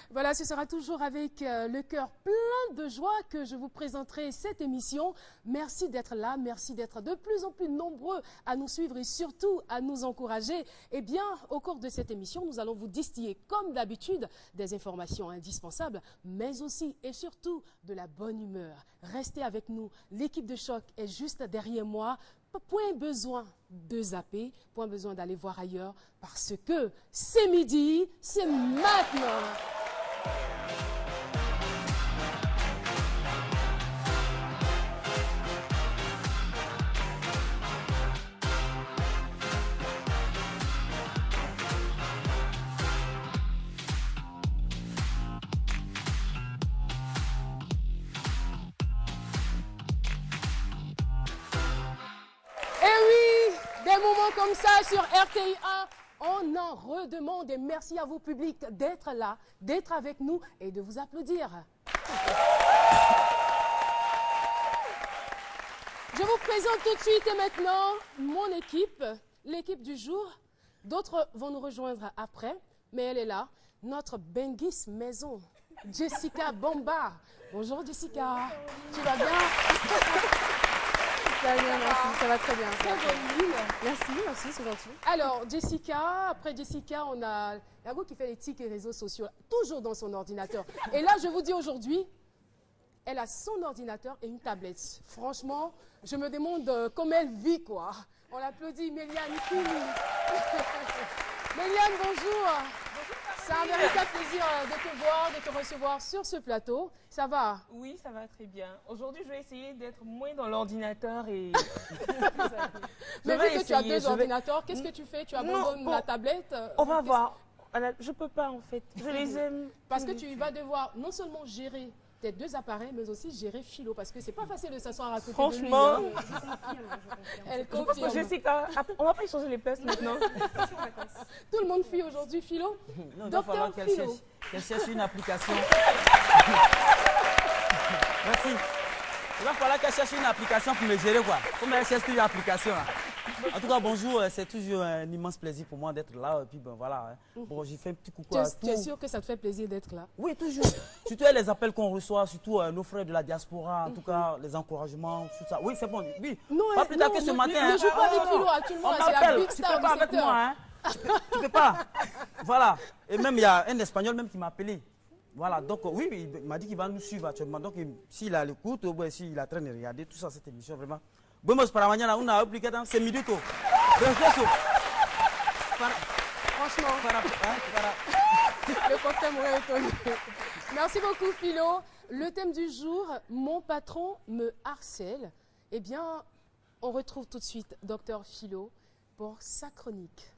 Voilà, ce sera toujours avec le cœur plein de joie que je vous présenterai cette émission. Merci d'être là, merci d'être de plus en plus nombreux à nous suivre et surtout à nous encourager. Eh bien, au cours de cette émission, nous allons vous distiller, comme d'habitude, des informations indispensables, mais aussi et surtout de la bonne humeur. Restez avec nous, l'équipe de Choc est juste derrière moi. Point besoin de zapper, point besoin d'aller voir ailleurs, parce que c'est midi, c'est maintenant. Et oui, des moments comme ça sur RTI1, on en redemande et merci à vous public d'être là, d'être avec nous et de vous applaudir. Je vous présente tout de suite et maintenant mon équipe, l'équipe du jour. D'autres vont nous rejoindre après, mais elle est là, notre Benguis maison, Jessica Bombard. Bonjour Jessica, tu vas bien? Ça va bien, merci, ça va très bien. Très jolie. Merci, c'est gentil. Alors, Jessica, après Jessica, on a Yago qui fait l'éthique et réseaux sociaux, toujours dans son ordinateur. Et là, je vous dis aujourd'hui, elle a son ordinateur et une tablette. Franchement, je me demande comment elle vit, quoi. On l'applaudit, Méliane Kili. Méliane, bonjour. C'est un véritable plaisir de te voir, de te recevoir sur ce plateau. Ça va? Oui, ça va très bien. Aujourd'hui, je vais essayer d'être moins dans l'ordinateur et... Mais vu que tu as deux ordinateurs, qu'est-ce que tu fais? Tu abandonnes la tablette? On va voir. Je peux pas, en fait. Je les aime. Parce que tu vas devoir non seulement gérer tes deux appareils, mais aussi gérer Philo, parce que c'est pas facile de s'asseoir à côté Franchement, de lui. Elle je pense que confirme. Jessica, on va pas échanger les places maintenant. Tout le monde fuit aujourd'hui, Philo. Non, il va falloir Docteur qu'elle Philo. cherche une application. Merci. Il va falloir qu'elle cherche une application pour me gérer, quoi. Comme elle cherche une application, là. En tout cas, bonjour, c'est toujours un immense plaisir pour moi d'être là. Et puis, ben voilà. Bon, j'ai fait un petit coucou à Tu es tous. sûr que ça te fait plaisir d'être là? Oui, toujours. Surtout les appels qu'on reçoit, surtout nos frères de la diaspora, en tout cas, les encouragements, tout ça. Oui, c'est bon. Oui. Non, Pas plus tard que ce matin. Ne hein. joue pas avec non, Philo non. actuellement, On c'est la m'appelle. big Tu star peux du pas avec secteur. moi, hein. Tu peux pas. Voilà. Et même, il y a un Espagnol même qui m'a appelé. Voilà, donc oui, il m'a dit qu'il va nous suivre actuellement. Donc, s'il a l'écoute, s'il est en train de regarder tout ça, cette émission, vraiment. Bon, para mañana, on a appliqué dans 5 minutes. Franchement, le cocktail m'aurait étonné. Merci beaucoup, Philo. Le thème du jour, mon patron me harcèle. Eh bien, on retrouve tout de suite Docteur Philo pour sa chronique.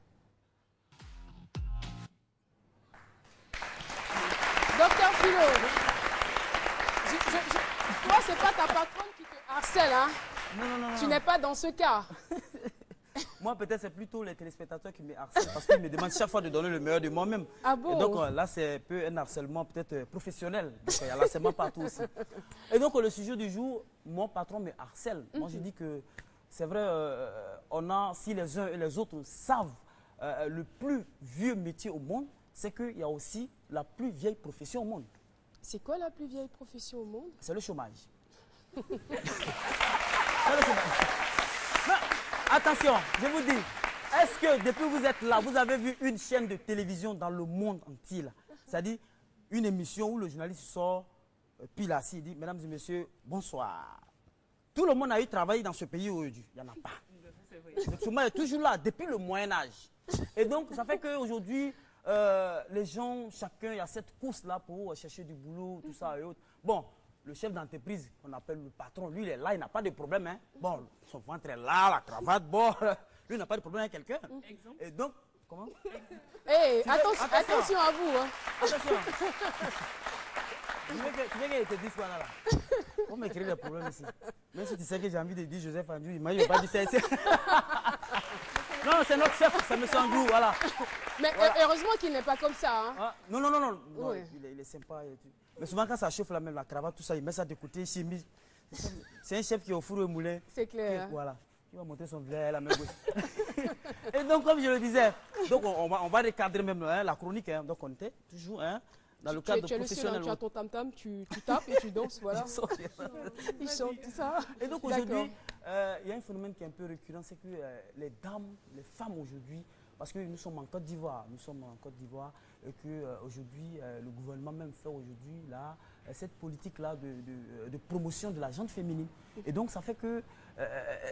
Docteur Philo, toi, c'est pas ta patronne qui te harcèle, hein? Non. Tu n'es pas dans ce cas. Moi, peut-être c'est plutôt les téléspectateurs qui me harcèlent parce qu'ils me demandent chaque fois de donner le meilleur de moi-même. Ah bon? Et donc là, c'est un peu un harcèlement peut-être professionnel. Donc il y a l'harcèlement partout aussi. Et donc le sujet du jour, mon patron me harcèle. Moi, je dis que c'est vrai, si les uns et les autres savent le plus vieux métier au monde, c'est qu'il y a aussi la plus vieille profession au monde. C'est quoi la plus vieille profession au monde? C'est le chômage. C'est le chômage. Mais, attention, je vous dis, est-ce que depuis que vous êtes là, vous avez vu une chaîne de télévision dans le monde entier là? C'est-à-dire une émission où le journaliste sort, puis là, il dit, mesdames et messieurs, bonsoir. Tout le monde a eu travaillé dans ce pays aujourd'hui. Il n'y en a pas. Le chômage est toujours là, depuis le Moyen-Âge. Et donc, ça fait qu'aujourd'hui, les gens, chacun, il y a cette course-là pour chercher du boulot, tout ça et autres. Bon, le chef d'entreprise, qu'on appelle le patron, lui, il est là, il n'a pas de problème. Hein. Bon, son ventre est là, la cravate, bon, lui, il n'a pas de problème avec quelqu'un. Et donc, comment? Hey, attention à vous. Hein. Attention. Tu veux qu'il te dise quoi là? On m'écrit des problèmes ici. Même si tu sais que j'ai envie de dire Joseph Andrew, il m'a pas dit ça ici. Non, c'est notre chef, c'est M. Andrew, voilà. Mais voilà. Heureusement qu'il n'est pas comme ça. Hein. Ah, non, oui. il est sympa. Mais souvent quand ça chauffe là même, la cravate, tout ça, il met ça de côté, chemise. C'est un chef qui est au four et moulin. C'est clair. Voilà. Il va monter son verre là même. Et donc, comme je le disais, Donc, on va recadrer même la chronique. Hein. Donc, on était toujours dans le cadre tu es professionnel. Le seul, tu as ton tam-tam, tu tapes et tu danses, voilà. Ils chantent tout ça. Et donc, aujourd'hui, il y a un phénomène qui est un peu récurrent, c'est que les dames, les femmes aujourd'hui, parce que nous sommes en Côte d'Ivoire, et que aujourd'hui, le gouvernement même fait aujourd'hui cette politique-là de promotion de la gente féminine. Et donc, ça fait que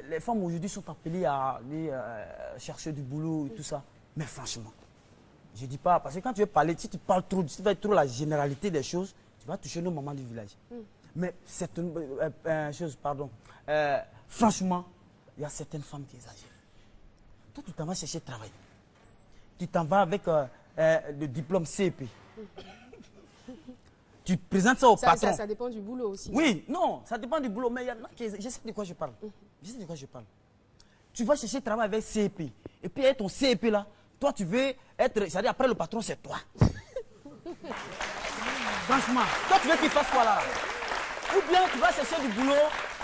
les femmes aujourd'hui sont appelées à aller chercher du boulot et tout ça. Mais franchement, je ne dis pas, parce que quand tu veux parler, si tu parles trop, si tu vas trop la généralité des choses, tu vas toucher nos mamans du village. Mais c'est une chose, pardon. Franchement, il y a certaines femmes qui exagèrent. Toi, tu t'en vas chercher travail. Tu t'en vas avec le diplôme CEP. Tu présentes ça au patron. Ça dépend du boulot aussi. Oui, non, ça dépend du boulot. Mais il y en a qui... Je sais de quoi je parle. Tu vas chercher travail avec CEP. Et puis, avec ton CEP là, toi, tu veux être... C'est-à-dire, après, le patron, c'est toi. Franchement, toi, tu veux qu'il fasse quoi là? Ou bien, tu vas chercher du boulot,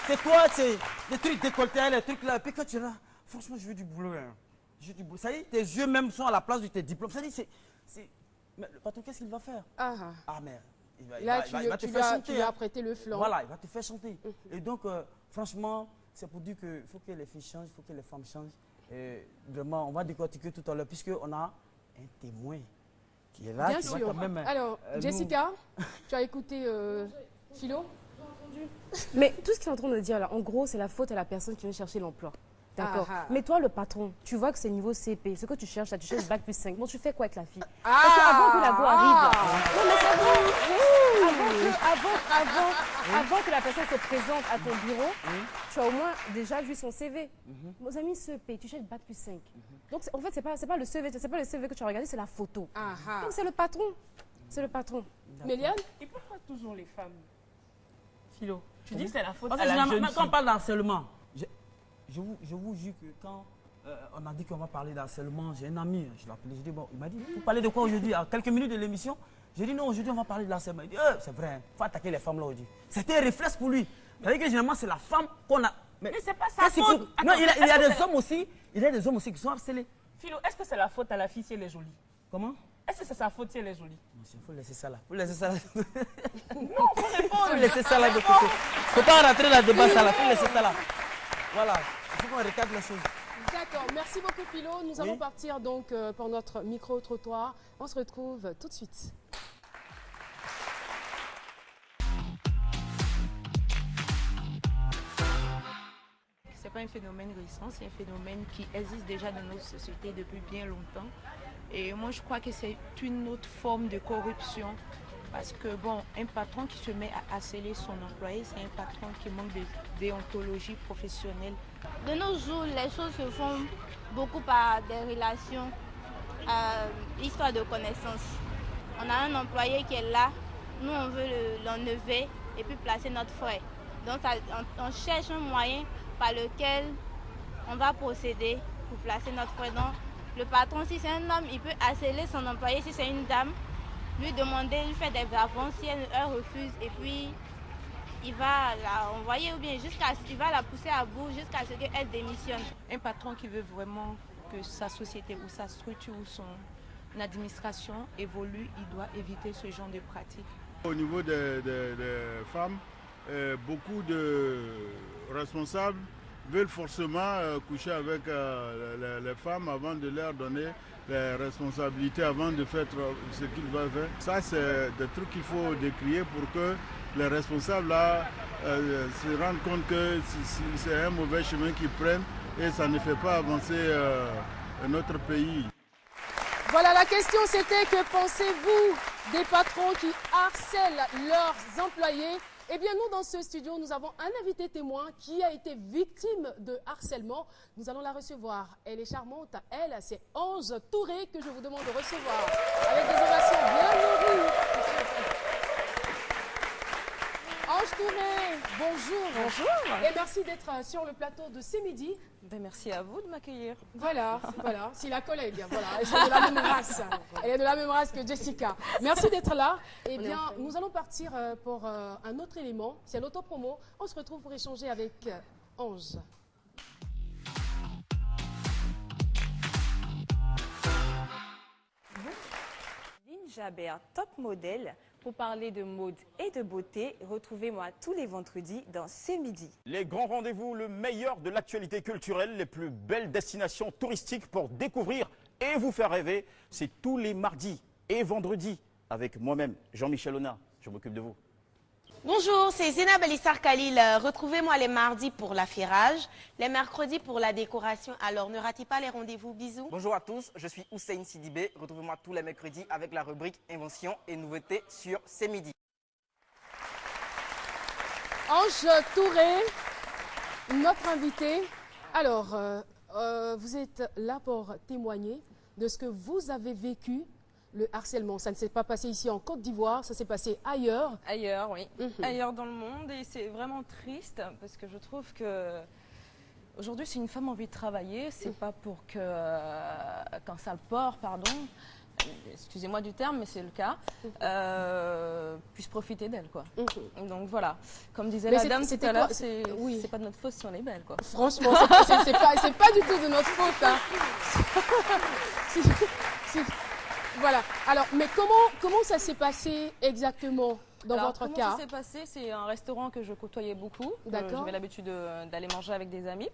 c'est toi, c'est des trucs décolletés, les trucs là. Et puis, quand tu es là, franchement, je veux du boulot. Hein. Ça dit, tes yeux même sont à la place de tes diplômes. Ça dit, mais le patron, qu'est-ce qu'il va faire? Ah, merde. Il va te faire chanter. Tu lui as prêté le flanc. Voilà, il va te faire chanter. Et donc, franchement, c'est pour dire qu'il faut que les filles changent, il faut que les femmes changent. Et vraiment, on va décortiquer tout à l'heure, puisqu'on a un témoin qui est là. Bien qui sûr. va quand même, alors, Jessica, tu as écouté Philo? Mais tout ce qu'il est en train de dire là, en gros, c'est la faute à la personne qui vient chercher l'emploi. D'accord. Mais toi, le patron, tu vois que c'est niveau CP. Ce que tu cherches, là, tu cherches bac plus 5. Bon, tu fais quoi avec la fille? Parce qu'avant que la go arrive. Non, mais c'est vrai. Avant que la personne se présente à ton bureau, tu as au moins déjà vu son CV. Nos amis CP, tu cherches bac plus 5. Donc, en fait, c'est pas le CV, que tu as regardé, c'est la photo. Donc, c'est le patron. C'est le patron. Méliane? Et pourquoi toujours les femmes? Philo, tu dis que c'est la faute Parce à que la jeune quand on fille. parle d'harcèlement, je vous jure que quand on a dit qu'on va parler d'harcèlement, j'ai un ami, je l'ai appelé, je dis, bon, il m'a dit, vous parlez de quoi aujourd'hui? À quelques minutes de l'émission, j'ai dit, non, aujourd'hui on va parler de l'harcèlement. Il dit, c'est vrai, il faut attaquer les femmes là aujourd'hui. C'était un réflexe pour lui. C'est-à-dire que généralement, c'est la femme qu'on a... Mais c'est pas sa faute. Non, Attends, il y a des hommes aussi, qui sont harcelés. Philo, est-ce que c'est la faute à la fille si elle est jolie? Comment? Est-ce que c'est sa faute si elle est jolie? Il faut laisser ça là. Faut laisser ça là. Non, faut répondre. Faut laisser ça là de côté. Faut pas rentrer dans le débat ça là. Faut laisser ça là. Voilà. Il faut qu'on recadre les choses. D'accord, merci beaucoup Philo. Nous allons partir donc pour notre micro-trottoir. On se retrouve tout de suite. C'est pas un phénomène récent, c'est un phénomène qui existe déjà dans notre société depuis bien longtemps. Et moi, je crois que c'est une autre forme de corruption. Parce que, bon, un patron qui se met à harceler son employé, c'est un patron qui manque de déontologie professionnelle. De nos jours, les choses se font beaucoup par des relations, histoire de connaissances. On a un employé qui est là, nous on veut l'enlever et puis placer notre frère. Donc on cherche un moyen par lequel on va procéder pour placer notre frère. Donc le patron, si c'est un homme, il peut harceler son employé. Si c'est une dame, lui demander, lui faire des avances. Si elle refuse, et puis il va la envoyer ou bien il va la pousser à bout jusqu'à ce qu'elle démissionne. Un patron qui veut vraiment que sa société ou sa structure ou son administration évolue, il doit éviter ce genre de pratiques. Au niveau des femmes, beaucoup de responsables veulent forcément coucher avec les femmes avant de leur donner les responsabilités, avant de faire ce qu'ils doivent faire. Ça, c'est des trucs qu'il faut décrier pour que les responsables là, se rendent compte que c'est un mauvais chemin qu'ils prennent et ça ne fait pas avancer notre pays. Voilà, la question c'était que pensez-vous des patrons qui harcèlent leurs employés? Eh bien, nous, dans ce studio, nous avons un invité témoin qui a été victime de harcèlement. Nous allons la recevoir. Elle est charmante. Elle, c'est Ange Touré que je vous demande de recevoir. Avec des ovations bien nourries. Ange Touré, bonjour. Bonjour. Et merci d'être sur le plateau de C'est Midi. Ben, merci à vous de m'accueillir. Voilà, c'est la collègue, voilà, elle est de la même race. Elle est de la même race que Jessica. Merci d'être là. Eh bien, nous allons partir pour un autre élément, c'est l'autopromo. On se retrouve pour échanger avec Ange. Jabert Top Model. Pour parler de mode et de beauté, retrouvez-moi tous les vendredis dans C'est Midi. Les grands rendez-vous, le meilleur de l'actualité culturelle, les plus belles destinations touristiques pour découvrir et vous faire rêver, c'est tous les mardis et vendredis avec moi-même, Jean-Michel Ona. Je m'occupe de vous. Bonjour, c'est Zénab Elissar Khalil. Retrouvez-moi les mardis pour l'affairage, les mercredis pour la décoration. Alors ne ratez pas les rendez-vous. Bisous. Bonjour à tous, je suis Hussein Sidibé. Retrouvez-moi tous les mercredis avec la rubrique Invention et nouveautés sur C'est Midi. Ange Touré, notre invité. Alors, vous êtes là pour témoigner de ce que vous avez vécu. Le harcèlement, ça ne s'est pas passé ici en Côte d'Ivoire, ça s'est passé ailleurs. Ailleurs, oui. Ailleurs dans le monde. Et c'est vraiment triste parce que je trouve que aujourd'hui, si une femme a envie de travailler, c'est pas pour que qu'un sale porc, pardon, excusez-moi du terme, mais c'est le cas, puisse profiter d'elle, quoi. Donc voilà. Comme disait la dame tout à l'heure, c'est pas de notre faute si on est belle, quoi. Franchement, c'est pas du tout de notre faute. Hein. Voilà. Alors, mais comment ça s'est passé exactement dans votre cas? Comment ça s'est passé? C'est un restaurant que je côtoyais beaucoup. J'avais l'habitude d'aller manger avec des amis.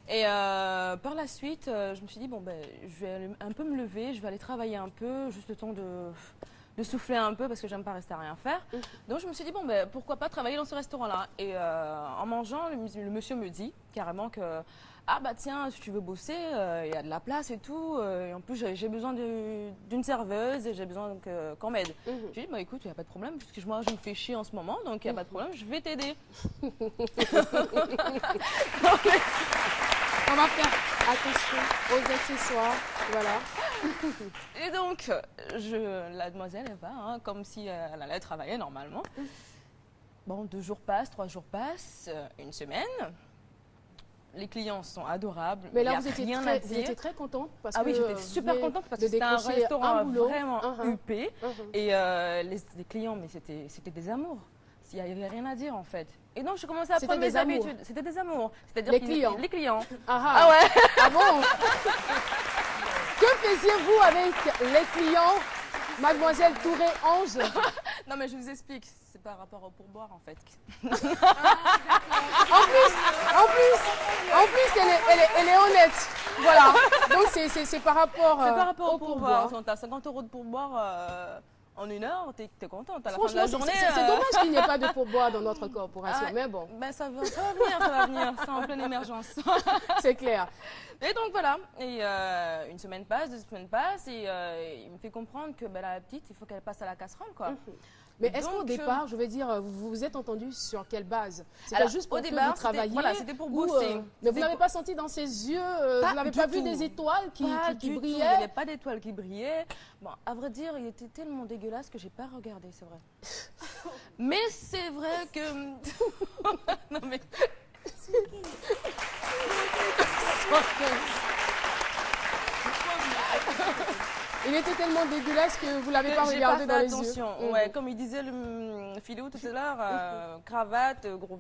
Et par la suite, je me suis dit, bon, ben, je vais un peu me lever, je vais aller travailler un peu, juste le temps de souffler un peu parce que j'aime pas rester à rien faire. Donc je me suis dit, bon, ben, pourquoi pas travailler dans ce restaurant-là? Et en mangeant, le monsieur me dit carrément que, ah bah tiens, si tu veux bosser, il y a de la place et tout. Et en plus, j'ai besoin d'une serveuse et j'ai besoin qu'on m'aide. J'ai dit, bah écoute, il n'y a pas de problème, puisque moi, je me fais chier en ce moment, donc il n'y a pas de problème, je vais t'aider. On va faire attention aux accessoires, voilà. Et donc, la demoiselle, elle va, hein, comme si elle allait travailler normalement. Bon, 2 jours passent, 3 jours passent, une semaine. Les clients sont adorables. Mais là, vous étiez très contente parce oui, j'étais super contente parce que c'était un restaurant vraiment huppé. Et les clients, mais c'était des amours. Il n'y avait rien à dire en fait. Et donc je commençais à prendre mes habitudes. C'était des amours. C'est-à-dire les clients. Les clients. Ah ouais. Ah bon? Que faisiez-vous avec les clients, Mademoiselle Touré Ange? Non mais je vous explique. C'est par rapport au pourboire en fait. En plus, elle est honnête. Voilà. Donc c'est par rapport au pourboire. Si on t'a 50 € de pourboire en 1 heure, t'es contente. À la fin de la journée. C'est dommage qu'il n'y ait pas de pourboire dans notre corporation, mais bon. Ben ça va venir. C'est en pleine émergence. C'est clair. Et donc voilà. Et une semaine passe, 2 semaines passent, et il me fait comprendre que la petite, il faut qu'elle passe à la casserole, quoi. Mais est-ce qu'au départ, je veux dire, vous vous êtes entendu sur quelle base? C'était juste pour que vous travailliez? Voilà, c'était pour bosser. Mais vous n'avez pas senti dans ses yeux, vous n'avez pas vu des étoiles qui brillaient? Il n'y avait pas d'étoiles qui brillaient. Bon, à vrai dire, il était tellement dégueulasse que j'ai pas regardé, c'est vrai. Mais c'est vrai que... Non mais... Il était tellement dégueulasse que vous ne l'avez pas regardé dans les yeux. Ouais, comme il disait le Philou tout à l'heure, cravate, gros